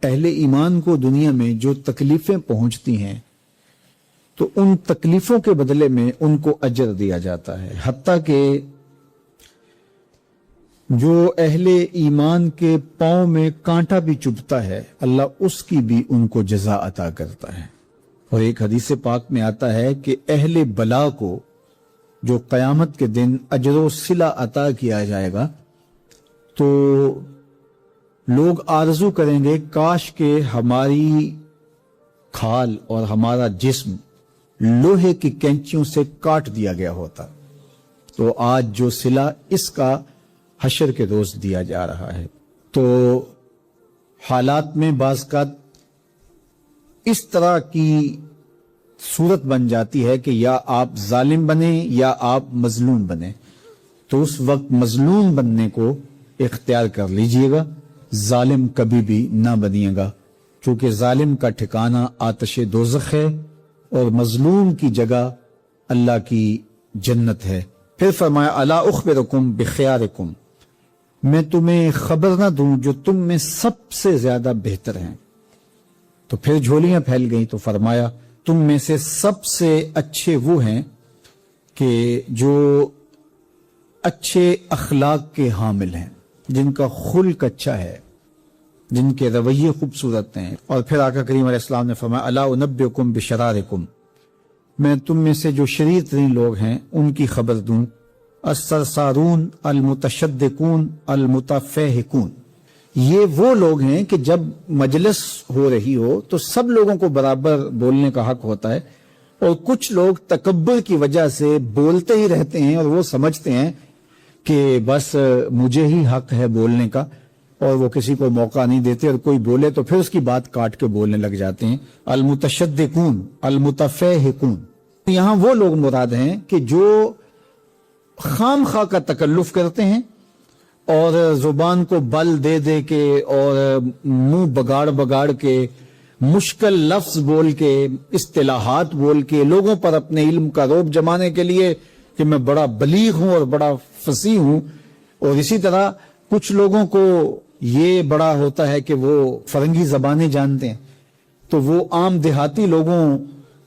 اہل ایمان کو دنیا میں جو تکلیفیں پہنچتی ہیں تو ان تکلیفوں کے بدلے میں ان کو اجر دیا جاتا ہے، حتیٰ کہ جو اہل ایمان کے پاؤں میں کانٹا بھی چبھتا ہے اللہ اس کی بھی ان کو جزا عطا کرتا ہے۔ اور ایک حدیث پاک میں آتا ہے کہ اہل بلا کو جو قیامت کے دن اجر و صلہ عطا کیا جائے گا تو لوگ آرزو کریں گے کاش کہ ہماری کھال اور ہمارا جسم لوہے کی کینچیوں سے کاٹ دیا گیا ہوتا، تو آج جو صلہ اس کا حشر کے روز دیا جا رہا ہے۔ تو حالات میں بعض کا اس طرح کی صورت بن جاتی ہے کہ یا آپ ظالم بنیں یا آپ مظلوم بنیں، تو اس وقت مظلوم بننے کو اختیار کر لیجئے گا، ظالم کبھی بھی نہ بنیے گا، چونکہ ظالم کا ٹھکانہ آتش دوزخ ہے اور مظلوم کی جگہ اللہ کی جنت ہے۔ پھر فرمایا الا اخبرکم بخیارکم، میں تمہیں خبر نہ دوں جو تم میں سب سے زیادہ بہتر ہیں۔ تو پھر جھولیاں پھیل گئیں، تو فرمایا تم میں سے سب سے اچھے وہ ہیں کہ جو اچھے اخلاق کے حامل ہیں، جن کا خلق اچھا ہے، جن کے رویے خوبصورت ہیں۔ اور پھر آقا کریم علیہ السلام نے فرمایا الا انبئکم بشرارکم، میں تم میں سے جو شریر ترین لوگ ہیں ان کی خبر دوں، السرسارون المتشدقون المتفہقون، یہ وہ لوگ ہیں کہ جب مجلس ہو رہی ہو تو سب لوگوں کو برابر بولنے کا حق ہوتا ہے، اور کچھ لوگ تکبر کی وجہ سے بولتے ہی رہتے ہیں اور وہ سمجھتے ہیں کہ بس مجھے ہی حق ہے بولنے کا، اور وہ کسی کو موقع نہیں دیتے، اور کوئی بولے تو پھر اس کی بات کاٹ کے بولنے لگ جاتے ہیں۔ المتشدقون المتفہقون، یہاں وہ لوگ مراد ہیں کہ جو خام خواہ کا تکلف کرتے ہیں اور زبان کو بل دے دے کے اور منہ بگاڑ بگاڑ کے مشکل لفظ بول کے اصطلاحات بول کے لوگوں پر اپنے علم کا رعب جمانے کے لیے کہ میں بڑا بلیغ ہوں اور بڑا فصیح ہوں، اور اسی طرح کچھ لوگوں کو یہ بڑا ہوتا ہے کہ وہ فرنگی زبانیں جانتے ہیں، تو وہ عام دیہاتی لوگوں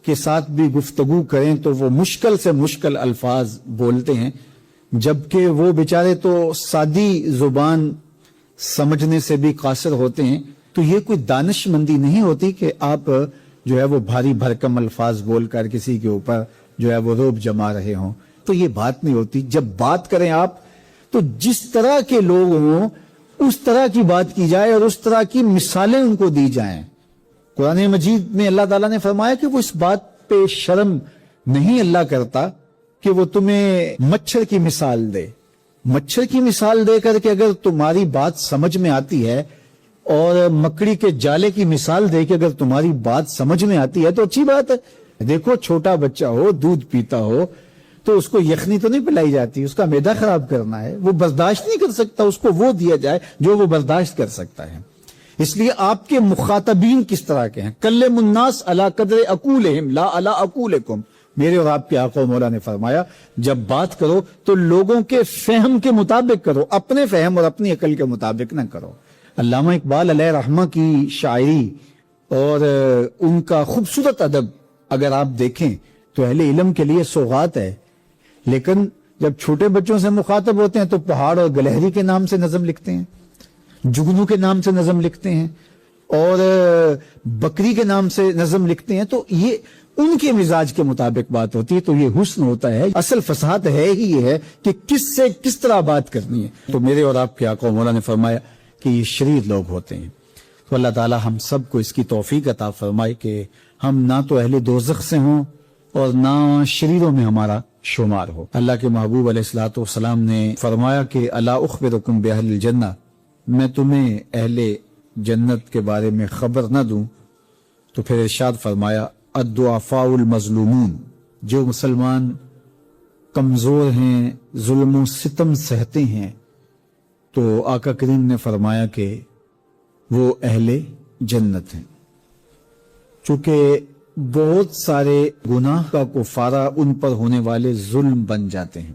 کے ساتھ بھی گفتگو کریں تو وہ مشکل سے مشکل الفاظ بولتے ہیں، جبکہ وہ بیچارے تو سادی زبان سمجھنے سے بھی قاصر ہوتے ہیں۔ تو یہ کوئی دانش مندی نہیں ہوتی کہ آپ جو ہے وہ بھاری بھرکم الفاظ بول کر کسی کے اوپر جو ہے وہ رعب جما رہے ہوں، تو یہ بات نہیں ہوتی۔ جب بات کریں آپ تو جس طرح کے لوگ ہوں اس طرح کی بات کی جائے اور اس طرح کی مثالیں ان کو دی جائیں۔ قرآن مجید میں اللہ تعالیٰ نے فرمایا کہ وہ اس بات پہ شرم نہیں اللہ کرتا کہ وہ تمہیں مچھر کی مثال دے، مچھر کی مثال دے کر کہ اگر تمہاری بات سمجھ میں آتی ہے، اور مکڑی کے جالے کی مثال دے کہ اگر تمہاری بات سمجھ میں آتی ہے تو اچھی بات ہے۔ دیکھو چھوٹا بچہ ہو دودھ پیتا ہو تو اس کو یخنی تو نہیں پلائی جاتی، اس کا معدہ خراب کرنا ہے، وہ برداشت نہیں کر سکتا، اس کو وہ دیا جائے جو وہ برداشت کر سکتا ہے۔ اس لیے آپ کے مخاطبین کس طرح کے ہیں، کلم الناس علی قدر عقولہم لا علی عقولکم، میرے اور آپ کے آقا و مولا نے فرمایا جب بات کرو تو لوگوں کے فہم کے مطابق کرو، اپنے فہم اور اپنی عقل کے مطابق نہ کرو۔ علامہ اقبال علیہ رحمہ کی شاعری اور ان کا خوبصورت ادب اگر آپ دیکھیں تو اہل علم کے لیے سوغات ہے، لیکن جب چھوٹے بچوں سے مخاطب ہوتے ہیں تو پہاڑ اور گلہری کے نام سے نظم لکھتے ہیں، جگنو کے نام سے نظم لکھتے ہیں، اور بکری کے نام سے نظم لکھتے ہیں، تو یہ ان کے مزاج کے مطابق بات ہوتی ہے۔ تو یہ حسن ہوتا ہے، اصل فصاحت ہے ہی یہ ہے کہ کس سے کس طرح بات کرنی ہے۔ تو میرے اور آپ کے آقا و مولا نے فرمایا کہ یہ شریر لوگ ہوتے ہیں۔ تو اللہ تعالی ہم سب کو اس کی توفیق عطا فرمائے کہ ہم نہ تو اہل دوزخ سے ہوں اور نہ شریروں میں ہمارا شمار ہو۔ اللہ کے محبوب علیہ الصلوۃ والسلام نے فرمایا کہ الا اخبرکم باہل الجنہ، میں تمہیں اہل جنت کے بارے میں خبر نہ دوں؟ تو پھر ارشاد فرمایا الضعفاء المظلومون، جو مسلمان کمزور ہیں، ظلم و ستم سہتے ہیں، تو آقا کریم نے فرمایا کہ وہ اہل جنت ہیں، چونکہ بہت سارے گناہ کا کفارہ ان پر ہونے والے ظلم بن جاتے ہیں۔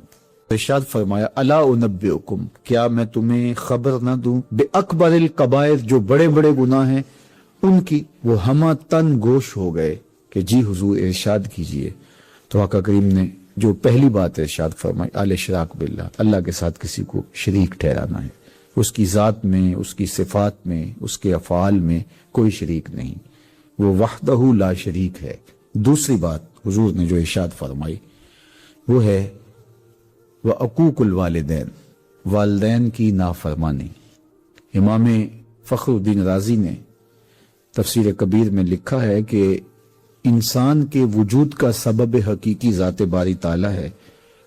ارشاد فرمایا الا انبئکم، کیا میں تمہیں خبر نہ دوں بے اکبر الکبائر، جو بڑے بڑے گناہ ہیں، ان کی وہ ہمہ تن گوش ہو گئے کہ جی حضور ارشاد کیجئے۔ تو آقا کریم نے جو پہلی بات ارشاد فرمائی، الاشراک باللہ، اللہ کے ساتھ کسی کو شریک ٹھہرانا ہے، اس کی ذات میں، اس کی صفات میں، اس کے افعال میں کوئی شریک نہیں، وہ وحدہ لا شریک ہے۔ دوسری بات حضور نے جو ارشاد فرمائی وہ ہے وعقوق الوالدین، والدین کی نافرمانی۔ امام فخر الدین رازی نے تفسیر کبیر میں لکھا ہے کہ انسان کے وجود کا سبب حقیقی ذات باری تعالیٰ ہے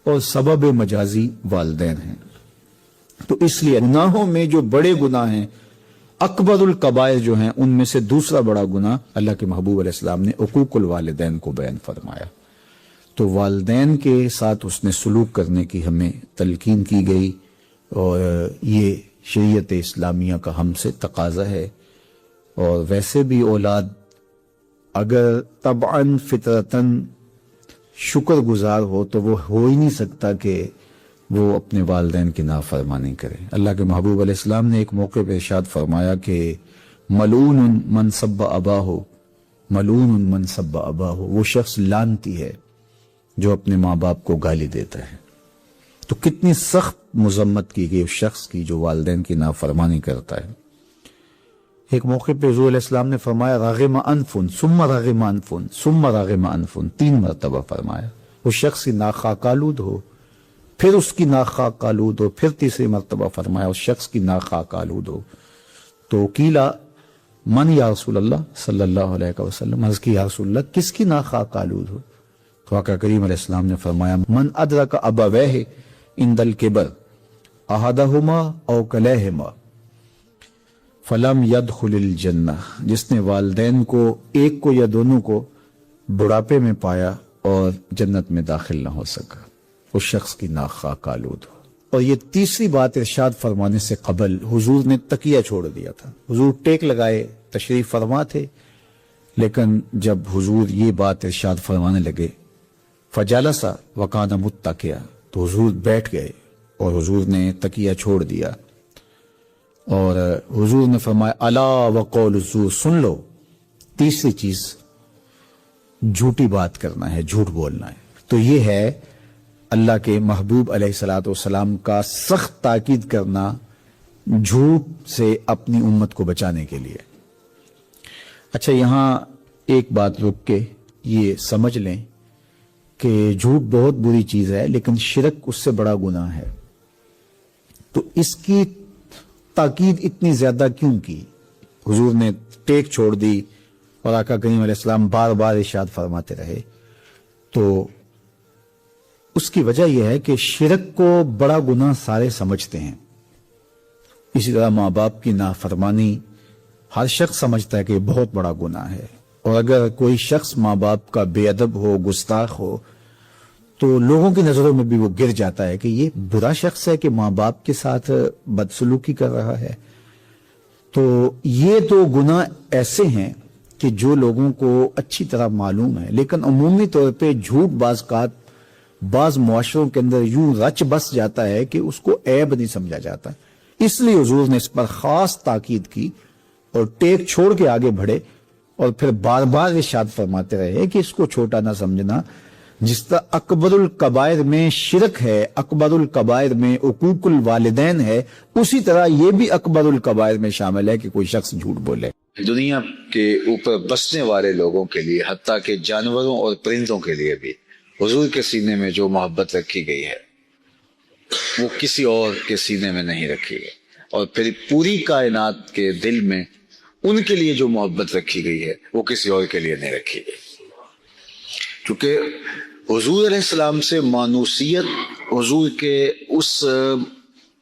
اور سبب مجازی والدین ہیں۔ تو اس لیے گناہوں میں جو بڑے گناہ ہیں، اکبر الکبائر جو ہیں، ان میں سے دوسرا بڑا گناہ اللہ کے محبوب علیہ السلام نے عقوق الوالدین کو بیان فرمایا۔ تو والدین کے ساتھ اس نے سلوک کرنے کی ہمیں تلقین کی گئی، اور یہ شریعت اسلامیہ کا ہم سے تقاضا ہے۔ اور ویسے بھی اولاد اگر طبعاً فطرتاً شکر گزار ہو تو وہ ہو ہی نہیں سکتا کہ وہ اپنے والدین کی نافرمانی کرے۔ اللہ کے محبوب علیہ السلام نے ایک موقع پہ ارشاد فرمایا کہ ملعون من سب اباہ، ملعون من سب اباہ، وہ شخص لعنتی ہے جو اپنے ماں باپ کو گالی دیتا ہے۔ تو کتنی سخت مذمت کی گئی اس شخص کی جو والدین کی نافرمانی کرتا ہے۔ ایک موقع پہ حضور علیہ السلام نے فرمایا رغم انف ثم رغم انف ثم رغم انف، 3 مرتبہ فرمایا۔ اس شخص کی ناک خاک آلود ہو، پھر اس کی ناک خاک آلود ہو، پھر تیسری مرتبہ فرمایا اس شخص کی ناک خاک آلود ہو۔ تو قیلا من یا رسول اللہ صلی اللہ علیہ وسلم، عرض کی یا رسول اللہ کس کی ناک خاک آلود ہو؟ تو آقا کریم علیہ السلام نے فرمایا من ادرک ابویہ عند الکبر احدہما او کلیہما فلم یدخل الجنہ، جس نے والدین کو، ایک کو یا دونوں کو، بڑھاپے میں پایا اور جنت میں داخل نہ ہو سکا، اس شخص کی ناک خاک آلود ہو۔ اور یہ تیسری بات ارشاد فرمانے سے قبل حضور نے تکیہ چھوڑ دیا تھا۔ حضور ٹیک لگائے تشریف فرما تھے، لیکن جب حضور یہ بات ارشاد فرمانے لگے فجلس وکان متکئا، تو حضور بیٹھ گئے اور حضور نے تکیہ چھوڑ دیا، اور حضور نے فرمایا الا وقول الزور، سن لو، تیسری چیز جھوٹی بات کرنا ہے، جھوٹ بولنا ہے۔ تو یہ ہے اللہ کے محبوب علیہ الصلوۃ والسلام کا سخت تاکید کرنا جھوٹ سے اپنی امت کو بچانے کے لیے۔ اچھا، یہاں ایک بات رک کے یہ سمجھ لیں کہ جھوٹ بہت بری چیز ہے، لیکن شرک اس سے بڑا گناہ ہے۔ تو اس کی تاکید اتنی زیادہ کیوں کی؟ حضور نے ٹیک چھوڑ دی اور آقا کریم علیہ السلام بار بار ارشاد فرماتے رہے۔ تو اس کی وجہ یہ ہے کہ شرک کو بڑا گناہ سارے سمجھتے ہیں۔ اسی طرح ماں باپ کی نافرمانی ہر شخص سمجھتا ہے کہ یہ بہت بڑا گناہ ہے، اور اگر کوئی شخص ماں باپ کا بے ادب ہو، گستاخ ہو، تو لوگوں کی نظروں میں بھی وہ گر جاتا ہے کہ یہ برا شخص ہے کہ ماں باپ کے ساتھ بدسلوکی کر رہا ہے۔ تو یہ تو گناہ ایسے ہیں کہ جو لوگوں کو اچھی طرح معلوم ہے، لیکن عمومی طور پہ جھوٹ بعض معاشروں کے اندر یوں رچ بس جاتا ہے کہ اس کو عیب نہیں سمجھا جاتا۔ اس لیے حضور نے اس پر خاص تاکید کی اور ٹیک چھوڑ کے آگے بڑھے، اور پھر بار بار ارشاد فرماتے رہے کہ اس کو چھوٹا نہ سمجھنا۔ جس طرح اکبر الکبائر میں شرک ہے، اکبر الکبائر میں عقوق الوالدین ہے، اسی طرح یہ بھی اکبر الکبائر میں شامل ہے کہ کوئی شخص جھوٹ بولے۔ دنیا کے اوپر بسنے والے لوگوں کے لیے، حتیٰ کہ جانوروں اور پرندوں کے لیے بھی، حضور کے سینے میں جو محبت رکھی گئی ہے وہ کسی اور کے سینے میں نہیں رکھی گئی، اور پھر پوری کائنات کے دل میں ان کے لیے جو محبت رکھی گئی ہے وہ کسی اور کے لیے نہیں رکھی گئی۔ کیونکہ حضور علیہ السلام سے مانوسیت، حضور کے اس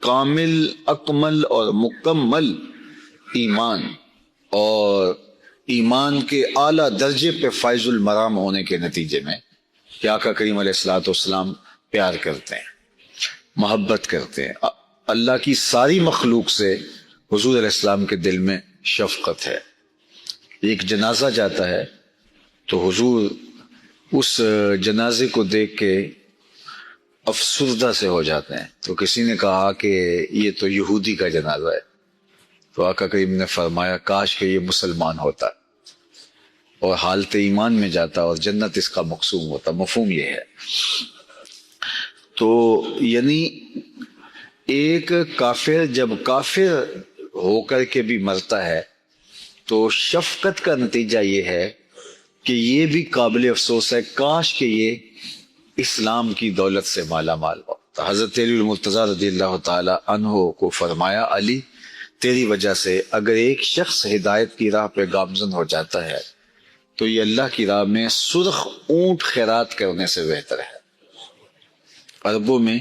کامل، اکمل اور مکمل ایمان اور ایمان کے اعلیٰ درجے پہ فائز المرام ہونے کے نتیجے میں کہ آقا کریم علیہ الصلوۃ والسلام پیار کرتے ہیں، محبت کرتے ہیں، اللہ کی ساری مخلوق سے حضور علیہ السلام کے دل میں شفقت ہے۔ ایک جنازہ جاتا ہے تو حضور اس جنازے کو دیکھ کے افسردہ سے ہو جاتے ہیں۔ تو کسی نے کہا کہ یہ تو یہودی کا جنازہ ہے، تو آقا کریم نے فرمایا کاش کہ یہ مسلمان ہوتا اور حالت ایمان میں جاتا اور جنت اس کا مقصوم ہوتا. مفہوم یہ ہے. تو یعنی ایک کافر جب کافر ہو کر کے بھی مرتا ہے تو شفقت کا نتیجہ یہ ہے کہ یہ بھی قابل افسوس ہے کاش کہ یہ اسلام کی دولت سے مالا مال ہو. حضرت علی المرتضیٰ رضی اللہ تعالی عنہ کو فرمایا علی تیری وجہ سے اگر ایک شخص ہدایت کی راہ پہ گامزن ہو جاتا ہے تو یہ اللہ کی راہ میں سرخ اونٹ خیرات کرنے سے بہتر ہے. عربوں میں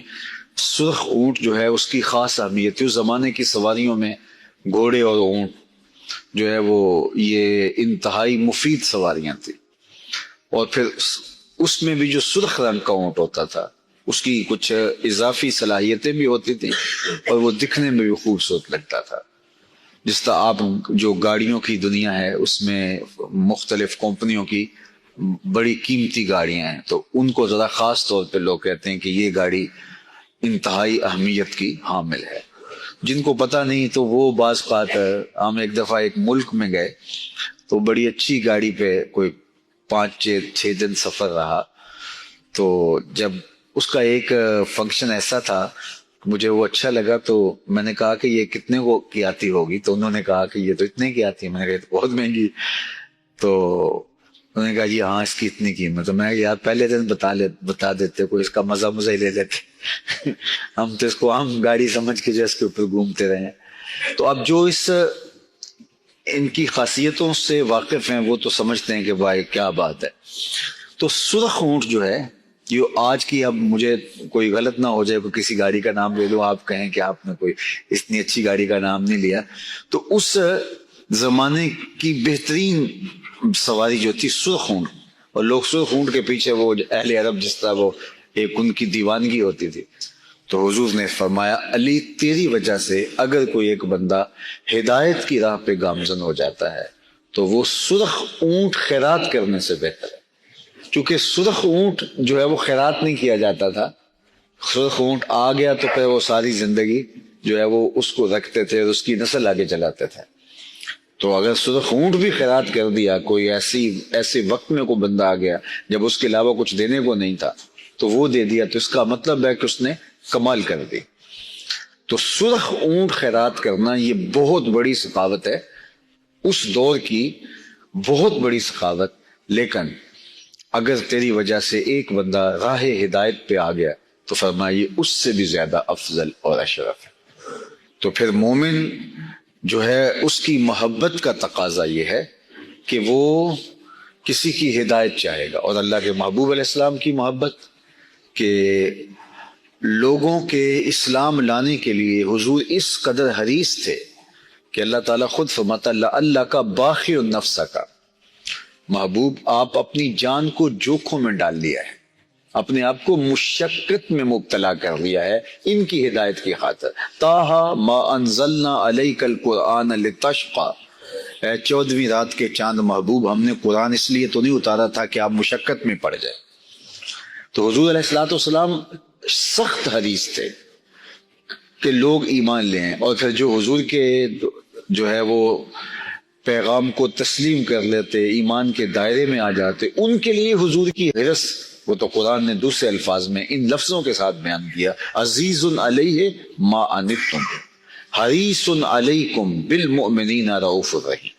سرخ اونٹ جو ہے اس کی خاص اہمیت ہے. اس زمانے کی سواریوں میں گھوڑے اور اونٹ جو ہے وہ یہ انتہائی مفید سواریاں تھیں. اور پھر اس میں بھی جو سرخ رنگ کا اونٹ ہوتا تھا اس کی کچھ اضافی صلاحیتیں بھی ہوتی تھیں اور وہ دکھنے میں بھی خوبصورت لگتا تھا. جس طرح آپ جو گاڑیوں کی دنیا ہے اس میں مختلف کمپنیوں کی بڑی قیمتی گاڑیاں ہیں تو ان کو ذرا خاص طور پہ لوگ کہتے ہیں کہ یہ گاڑی انتہائی اہمیت کی حامل ہے. جن کو پتہ نہیں تو وہ بعض بات ہم ایک دفعہ ایک ملک میں گئے تو بڑی اچھی گاڑی پہ کوئی 5-6 دن سفر رہا. تو جب اس کا ایک فنکشن ایسا تھا مجھے وہ اچھا لگا تو میں نے کہا کہ یہ کتنے کو کی آتی ہوگی. تو انہوں نے کہا کہ یہ تو اتنے کی آتی ہے. میں نے کہا بہت مہنگی. تو انہوں نے کہا جی ہاں اس کی اتنی قیمت. تو میں یار پہلے دن بتا دیتے کوئی اس کا مزہ ہی لے لیتے. ہم تو اس کو عام گاڑی سمجھ کے جو اس کے اوپر گھومتے رہے. تو اب جو ان کی خاصیتوں سے واقف ہیں وہ تو سمجھتے ہیں کہ بھائی کیا بات ہے. تو سرخ اونٹ جو ہے یہ آج کی, اب مجھے کوئی غلط نہ ہو جائے کوئی کسی گاڑی کا نام لے لو آپ کہیں کہ آپ نے کوئی اتنی اچھی گاڑی کا نام نہیں لیا. تو اس زمانے کی بہترین سواری جو تھی سرخ اونٹ. اور لوگ سرخ اونٹ کے پیچھے وہ اہل عرب جس طرح وہ ایک ان کی دیوانگی ہوتی تھی. تو حضور نے فرمایا علی تیری وجہ سے اگر کوئی ایک بندہ ہدایت کی راہ پہ گامزن ہو جاتا ہے تو وہ سرخ اونٹ خیرات کرنے سے بہتر ہے. چونکہ سرخ اونٹ جو ہے وہ خیرات نہیں کیا جاتا تھا. سرخ اونٹ آ گیا تو پھر وہ ساری زندگی جو ہے وہ اس کو رکھتے تھے اور اس کی نسل آگے چلاتے تھے. تو اگر سرخ اونٹ بھی خیرات کر دیا کوئی ایسے وقت میں کوئی بندہ آ گیا جب اس کے علاوہ کچھ دینے کو نہیں تھا تو وہ دے دیا تو اس کا مطلب ہے کہ اس نے کمال کر دی. تو سرخ اونٹ خیرات کرنا یہ بہت بڑی سخاوت ہے, اس دور کی بہت بڑی سخاوت. لیکن اگر تیری وجہ سے ایک بندہ راہ ہدایت پہ آ گیا تو فرمائیے اس سے بھی زیادہ افضل اور اشرف ہے. تو پھر مومن جو ہے اس کی محبت کا تقاضا یہ ہے کہ وہ کسی کی ہدایت چاہے گا. اور اللہ کے محبوب علیہ السلام کی محبت کہ لوگوں کے اسلام لانے کے لیے حضور اس قدر حریص تھے کہ اللہ تعالیٰ خود فرماتا اللہ کا باخی النفس کا محبوب آپ اپنی جان کو جوکھوں میں ڈال دیا ہے, اپنے آپ کو مشقت میں مبتلا کر دیا ہے ان کی ہدایت کی خاطر. طٰہٰ ما انزلنا علیک القرآن لتشقیٰ, اے 14ویں رات کے چاند محبوب ہم نے قرآن اس لیے تو نہیں اتارا تھا کہ آپ مشقت میں پڑ جائیں. تو حضور علیہ الصلوۃ والسلام سخت حریص تھے کہ لوگ ایمان لیں اور پھر جو حضور کے جو ہے وہ پیغام کو تسلیم کر لیتے ایمان کے دائرے میں آ جاتے ان کے لیے حضور کی حرص وہ تو قرآن نے دوسرے الفاظ میں ان لفظوں کے ساتھ بیان کیا عزیز علیہ ما عنتم حریص علیکم بالمؤمنین رؤوف الرحیم.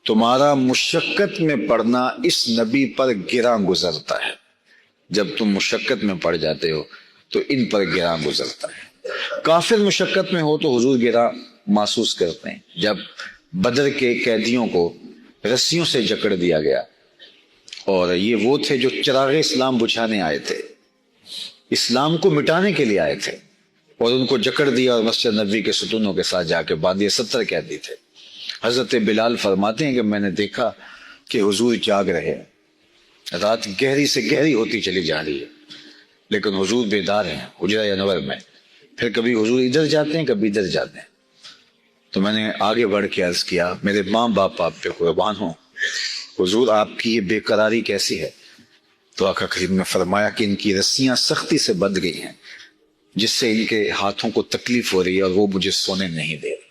تمہارا مشقت میں پڑنا اس نبی پر گراں گزرتا ہے. جب تم مشقت میں پڑ جاتے ہو تو ان پر گراں گزرتا ہے. کافر مشقت میں ہو تو حضور گراں محسوس کرتے ہیں. جب بدر کے قیدیوں کو رسیوں سے جکڑ دیا گیا اور یہ وہ تھے جو چراغ اسلام بجھانے آئے تھے, اسلام کو مٹانے کے لیے آئے تھے, اور ان کو جکڑ دیا اور مسجد نبوی کے ستونوں کے ساتھ جا کے باندھے. 70 قیدی تھے. حضرت بلال فرماتے ہیں کہ میں نے دیکھا کہ حضور جاگ رہے ہیں, رات گہری سے گہری ہوتی چلی جا رہی ہے لیکن حضور بیدار ہیں حجرہ انور میں. پھر کبھی حضور ادھر جاتے ہیں کبھی ادھر جاتے ہیں. تو میں نے آگے بڑھ کے عرض کیا میرے ماں باپ آپ پہ قربان ہوں, حضور آپ کی یہ بے قراری کیسی ہے؟ تو آقا کریم نے فرمایا کہ ان کی رسیاں سختی سے بندھ گئی ہیں جس سے ان کے ہاتھوں کو تکلیف ہو رہی ہے اور وہ مجھے سونے نہیں دے رہے.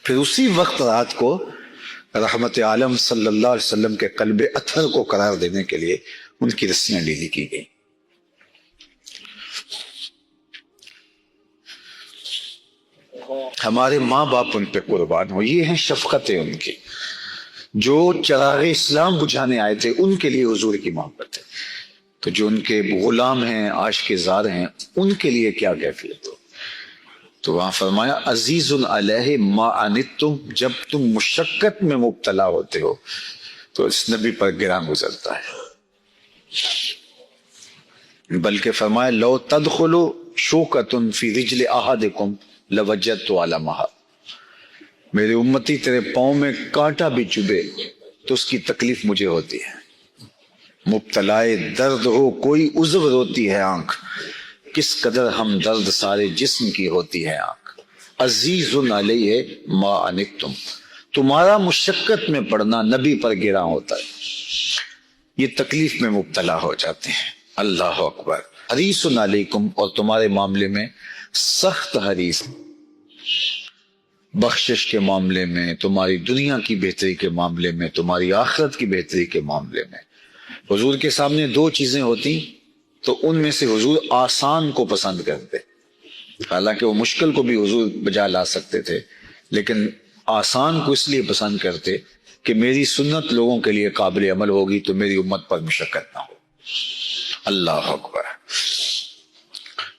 پھر اسی وقت رات کو رحمت عالم صلی اللہ علیہ وسلم کے قلب اطہر کو قرار دینے کے لیے ان کی رسیاں ڈھیلی کی گئی. ہمارے ماں باپ ان پہ قربان ہو. یہ ہیں شفقتیں ان کی. جو چراغ اسلام بجھانے آئے تھے ان کے لیے حضور کی محبت ہے. تو جو ان کے غلام ہیں، عاشق زار ہیں، ان کے لیے کیا کیفیت ہو. تو وہاں فرمایا عزیز علیہ ما عنتم، جب تم مشقت میں مبتلا ہوتے ہو تو اس نبی پر گراں گزرتا ہے. بلکہ فرمایا لو تدخلوا شوکۃ فی رجل احدکم لوجدت علمھا، میری امتی تیرے پاؤں میں کانٹا بھی چبھے تو اس کی تکلیف مجھے ہوتی ہے. مبتلائے درد ہو کوئی عذر روتی ہے آنکھ، کس قدر ہم درد سارے جسم کی ہوتی ہے آنکھ. عزیز علیہ ما عنتم، تمہارا مشقت میں پڑنا نبی پر گراں ہوتا ہے. یہ تکلیف میں مبتلا ہو جاتے ہیں. اللہ اکبر. حریص علیکم، اور تمہارے معاملے میں سخت حریص، بخشش کے معاملے میں، تمہاری دنیا کی بہتری کے معاملے میں، تمہاری آخرت کی بہتری کے معاملے میں. حضور کے سامنے دو چیزیں ہوتی تو ان میں سے حضور آسان کو پسند کرتے. حالانکہ وہ مشکل کو بھی حضور بجا لا سکتے تھے، لیکن آسان کو اس لیے پسند کرتے کہ میری سنت لوگوں کے لیے قابل عمل ہوگی تو میری امت پر مشقت نہ ہو. اللہ اکبر.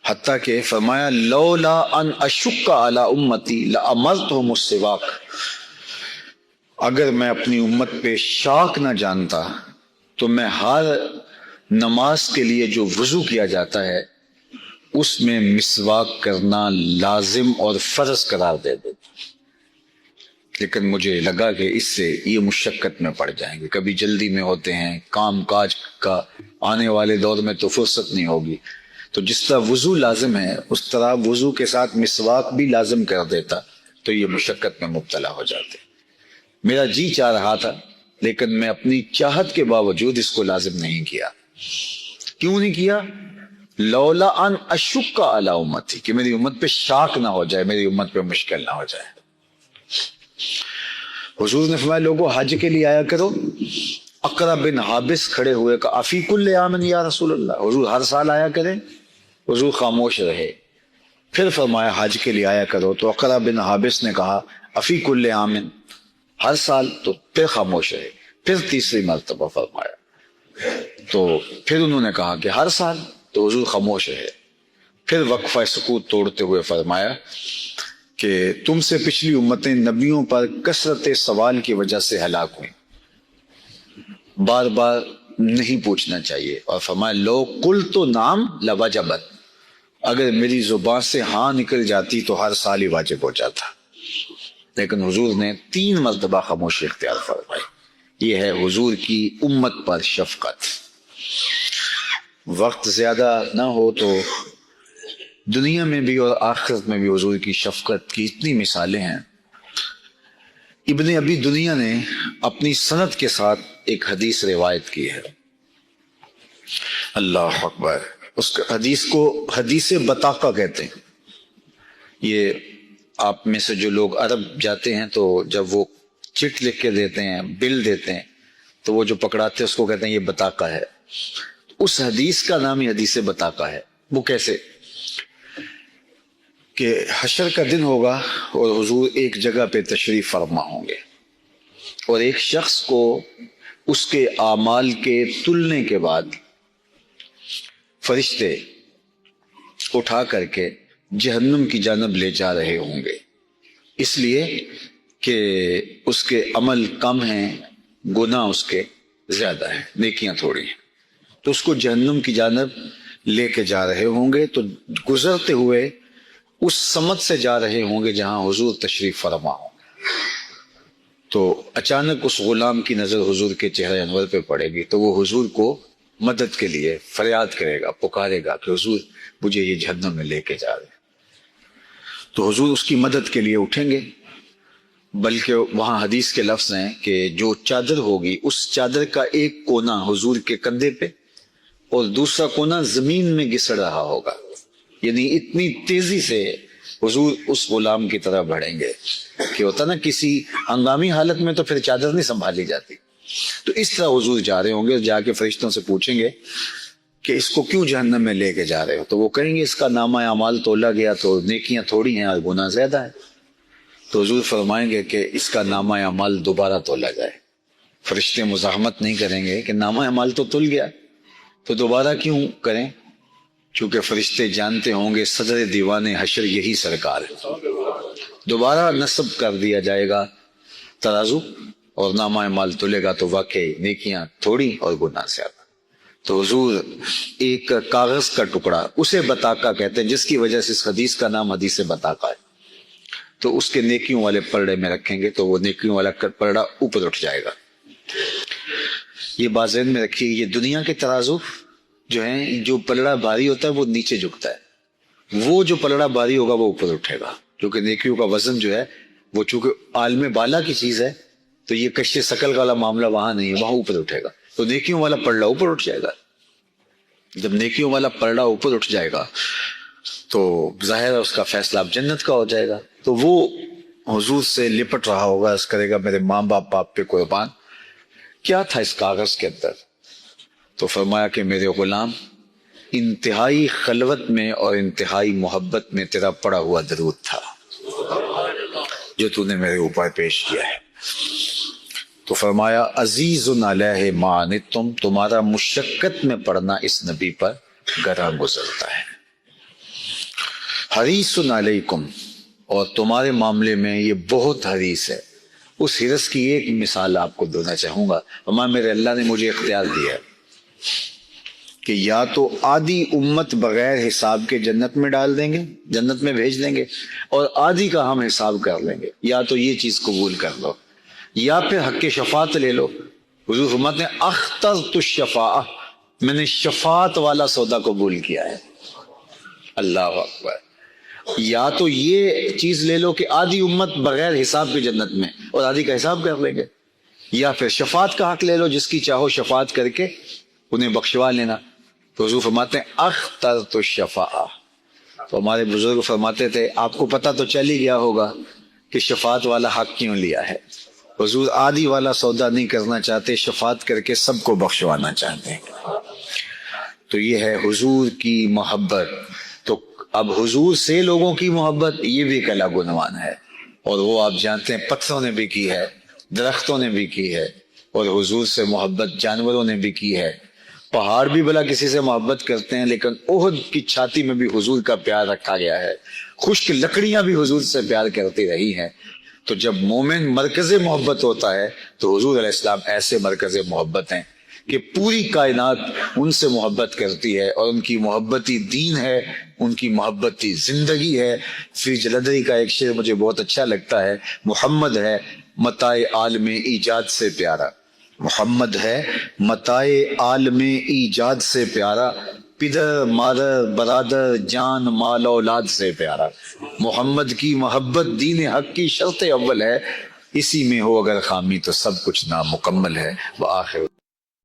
حتیٰ کہ فرمایا لولا ان اشق علی امتی لامرتہم السواک، اگر میں اپنی امت پہ شاک نہ جانتا تو میں ہر نماز کے لیے جو وضو کیا جاتا ہے اس میں مسواک کرنا لازم اور فرض قرار دے دیتا. لیکن مجھے لگا کہ اس سے یہ مشقت میں پڑ جائیں گے. کبھی جلدی میں ہوتے ہیں، کام کاج کا آنے والے دور میں تو فرصت نہیں ہوگی، تو جس طرح وضو لازم ہے اس طرح وضو کے ساتھ مسواک بھی لازم کر دیتا تو یہ مشقت میں مبتلا ہو جاتے. میرا جی چاہ رہا تھا لیکن میں اپنی چاہت کے باوجود اس کو لازم نہیں کیا. کیوں نہیں کیا؟ لولا ان اشق علی امتی، کہ میری امت پہ شاک نہ ہو جائے، میری امت پہ مشکل نہ ہو جائے. حضور نے فرمایا لوگوں حج کے لیے آیا کرو. اقرا بن حابس کھڑے ہوئے کہ افی کل عام یا رسول اللہ، حضور ہر سال آیا کریں. حضور خاموش رہے. پھر فرمایا حج کے لیے آیا کرو، تو اقرا بن حابس نے کہا افی کل عام، ہر سال. تو پھر خاموش رہے. پھر تیسری مرتبہ فرمایا تو پھر انہوں نے کہا کہ ہر سال. تو حضور خاموش رہے. پھر وقفہ سکوت توڑتے ہوئے فرمایا کہ تم سے پچھلی امتیں نبیوں پر کثرت سوال کی وجہ سے ہلاک ہوئیں، بار بار نہیں پوچھنا چاہیے. اور فرمایا لو قل تو نام لوجبت، اگر میری زبان سے ہاں نکل جاتی تو ہر سال ہی واجب ہو جاتا. لیکن حضور نے 3 مرتبہ خاموشی اختیار فرمائی. یہ ہے حضور کی امت پر شفقت. وقت زیادہ نہ ہو تو دنیا میں بھی اور آخرت میں بھی حضور کی شفقت کی اتنی مثالیں ہیں. ابن ابی دنیا نے اپنی سند کے ساتھ ایک حدیث روایت کی ہے. اللہ اکبر. اس حدیث کو حدیث بطاقہ کہتے ہیں. یہ آپ میں سے جو لوگ عرب جاتے ہیں تو جب وہ چٹ لکھ کے دیتے ہیں، بل دیتے ہیں، تو وہ جو پکڑاتے ہیں اس کو کہتے ہیں یہ بطاقہ ہے. اس حدیث کا نام ہی حدیث بطاقہ ہے. وہ کیسے کہ حشر کا دن ہوگا اور حضور ایک جگہ پہ تشریف فرما ہوں گے اور ایک شخص کو اس کے اعمال کے تلنے کے بعد فرشتے اٹھا کر کے جہنم کی جانب لے جا رہے ہوں گے، اس لیے کہ اس کے عمل کم ہیں، گناہ اس کے زیادہ ہیں، نیکیاں تھوڑی ہیں. تو اس کو جہنم کی جانب لے کے جا رہے ہوں گے. تو گزرتے ہوئے اس سمت سے جا رہے ہوں گے جہاں حضور تشریف فرما ہوں گے. تو اچانک اس غلام کی نظر حضور کے چہرے انور پہ پڑے گی تو وہ حضور کو مدد کے لیے فریاد کرے گا، پکارے گا کہ حضور مجھے یہ جہنم میں لے کے جا رہے ہیں. تو حضور اس کی مدد کے لیے اٹھیں گے. بلکہ وہاں حدیث کے لفظ ہیں کہ جو چادر ہوگی اس چادر کا ایک کونا حضور کے کندھے پہ اور دوسرا کونا زمین میں گسڑ رہا ہوگا. یعنی اتنی تیزی سے حضور اس غلام کی طرح بڑھیں گے کہ ہوتا نا کسی ہنگامی حالت میں تو پھر چادر نہیں سنبھالی جاتی، تو اس طرح حضور جا رہے ہوں گے، جا کے فرشتوں سے پوچھیں گے کہ اس کو کیوں جہنم میں لے کے جا رہے ہو؟ تو وہ کہیں گے اس کا نامہ اعمال تولا گیا تو نیکیاں تھوڑی ہیں اور گناہ زیادہ ہے۔ تو حضور فرمائیں گے کہ اس کا نامہ اعمال دوبارہ تولا جائے۔ فرشتے مزاحمت نہیں کریں گے کہ نامہ اعمال تو تل گیا تو دوبارہ کیوں کریں، چونکہ فرشتے جانتے ہوں گے صدر دیوان حشر یہی سرکار ہے، دوبارہ نصب کر دیا جائے گا ترازو اور نامہ اعمال تلے گا تو واقعی نیکیاں تھوڑی اور گناہ زیادہ۔ تو حضور ایک کاغذ کا ٹکڑا، اسے بطاقہ کہتے ہیں، جس کی وجہ سے اس حدیث کا نام حدیث بطاقہ ہے، تو اس کے نیکیوں والے پلڑے میں رکھیں گے تو وہ نیکیوں والا پلڑا اوپر اٹھ جائے گا۔ یہ بات ذہن میں رکھیے، یہ دنیا کے ترازو جو ہیں، جو پلڑا بھاری ہوتا ہے وہ نیچے جھکتا ہے، وہ جو پلڑا بھاری ہوگا وہ اوپر اٹھے گا، کیونکہ نیکیوں کا وزن جو ہے وہ چونکہ عالم بالا کی چیز ہے تو یہ کشش ثقل والا معاملہ وہاں نہیں ہے، وہاں اوپر اٹھے گا، تو نیکیوں والا پلڑا اوپر اٹھ جائے گا۔ جب نیکیوں والا پلڑا اوپر اٹھ جائے گا تو ظاہر ہے اس کا فیصلہ اب جنت کا ہو جائے گا، تو وہ حضور سے لپٹ رہا ہوگا، اس کرے گا میرے ماں باپ پہ قربان، کیا تھا اس کاغذ کے اندر؟ تو فرمایا کہ میرے غلام، انتہائی خلوت میں اور انتہائی محبت میں تیرا پڑا ہوا درود تھا جو تو نے میرے اوپر پیش کیا ہے۔ تو فرمایا عزیز علیہ ما عنتم، تمہارا مشقت میں پڑھنا اس نبی پر گراں گزرتا ہے۔ حریص علیکم، اور تمہارے معاملے میں یہ بہت حریص ہے۔ اس حرص کی ایک مثال آپ کو دینا چاہوں گا۔ فرمایا میرے اللہ نے مجھے اختیار دیا ہے کہ یا تو آدھی امت بغیر حساب کے جنت میں ڈال دیں گے، جنت میں بھیج دیں گے، اور آدھی کا ہم حساب کر لیں گے، یا تو یہ چیز قبول کر لو یا پھر حق شفاعت لے لو۔ حضور فرماتے ہیں اخترت الشفاعہ، میں نے شفاعت والا سودا قبول کیا ہے۔ اللہ اکبر، یا تو یہ چیز لے لو کہ آدھی امت بغیر حساب کے جنت میں اور آدھی کا حساب کر لیں گے، یا پھر شفاعت کا حق لے لو، جس کی چاہو شفاعت کر کے انہیں بخشوا لینا۔ تو حضور فرماتے ہیں اخترت الشفاعہ۔ تو ہمارے بزرگ فرماتے تھے آپ کو پتہ تو چل ہی گیا ہوگا کہ شفاعت والا حق کیوں لیا ہے۔ حضور آدھی والا سودا نہیں کرنا چاہتے، شفاعت کر کے سب کو بخشوانا چاہتے ہیں۔ تو یہ ہے حضور کی محبت۔ تو اب حضور سے لوگوں کی محبت یہ بھی ایک الگ عنوان ہے، اور وہ آپ جانتے ہیں پتھروں نے بھی کی ہے، درختوں نے بھی کی ہے، اور حضور سے محبت جانوروں نے بھی کی ہے۔ پہاڑ بھی بلا کسی سے محبت کرتے ہیں، لیکن احد کی چھاتی میں بھی حضور کا پیار رکھا گیا ہے۔ خشک لکڑیاں بھی حضور سے پیار کرتی رہی ہیں۔ تو جب مومن مرکز محبت ہوتا ہے تو حضور علیہ السلام ایسے مرکز محبت ہیں کہ پوری کائنات ان سے محبت کرتی ہے، اور ان کی محبتی دین ہے، ان کی محبتی زندگی ہے۔ فی جلدری کا ایک شعر مجھے بہت اچھا لگتا ہے، محمد ہے متاع عالم ایجاد سے پیارا، محمد ہے متاع عالم ایجاد سے پیارا، پدر مادر برادر جان مال اولاد سے پیارا۔ محمد کی محبت دین حق کی شرط اول ہے، اسی میں ہو اگر خامی تو سب کچھ نامکمل ہے۔ وآخر